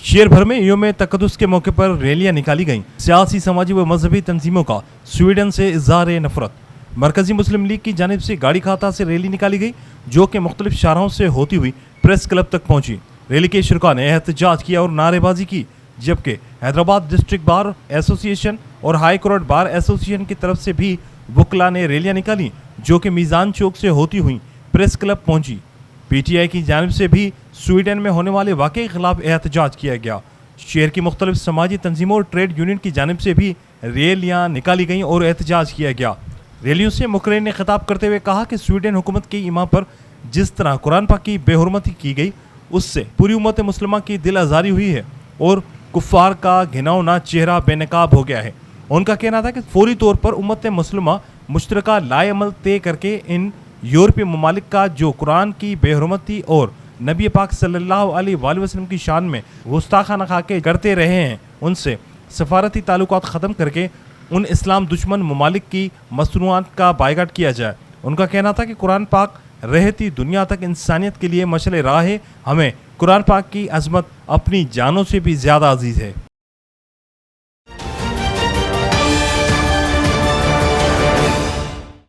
شہر بھر میں یوم تقدس کے موقع پر ریلیاں نکالی گئیں۔ سیاسی، سماجی و مذہبی تنظیموں کا سویڈن سے اظہار نفرت۔ مرکزی مسلم لیگ کی جانب سے گاڑی کھاتا سے ریلی نکالی گئی جو کہ مختلف شاہراہوں سے ہوتی ہوئی پریس کلب تک پہنچی۔ ریلی کے شرکاء نے احتجاج کیا اور نعرے بازی کی، جبکہ حیدرآباد ڈسٹرکٹ بار ایسوسی ایشن اور ہائی کورٹ بار ایسوسی ایشن کی طرف سے بھی وکلاء نے ریلیاں نکالی جو کہ میزان چوک سے ہوتی ہوئی پریس کلب پہنچی۔ پی ٹی آئی کی جانب سے بھی سویڈن میں ہونے والے واقعے کے خلاف احتجاج کیا گیا۔ شہر کی مختلف سماجی تنظیموں اور ٹریڈ یونین کی جانب سے بھی ریلیاں نکالی گئیں اور احتجاج کیا گیا۔ ریلیوں سے مقررین نے خطاب کرتے ہوئے کہا کہ سویڈن حکومت کی امام پر جس طرح قرآن پاک کی بے حرمتی کی گئی، اس سے پوری امت مسلمہ کی دل آزاری ہوئی ہے اور کفار کا گھناؤنا چہرہ بے نقاب ہو گیا ہے۔ ان کا کہنا تھا کہ فوری طور پر امت مسلمہ مشترکہ لائے عمل طے کر کے ان یورپی ممالک کا جو قرآن کی بے حرمتی اور نبی پاک صلی اللہ علیہ وآلہ وسلم کی شان میں گستاخانہ خاکے کرتے رہے ہیں، ان سے سفارتی تعلقات ختم کر کے ان اسلام دشمن ممالک کی مصنوعات کا بائیکاٹ کیا جائے۔ ان کا کہنا تھا کہ قرآن پاک رہتی دنیا تک انسانیت کے لیے مشعل راہ ہے، ہمیں قرآن پاک کی عظمت اپنی جانوں سے بھی زیادہ عزیز ہے۔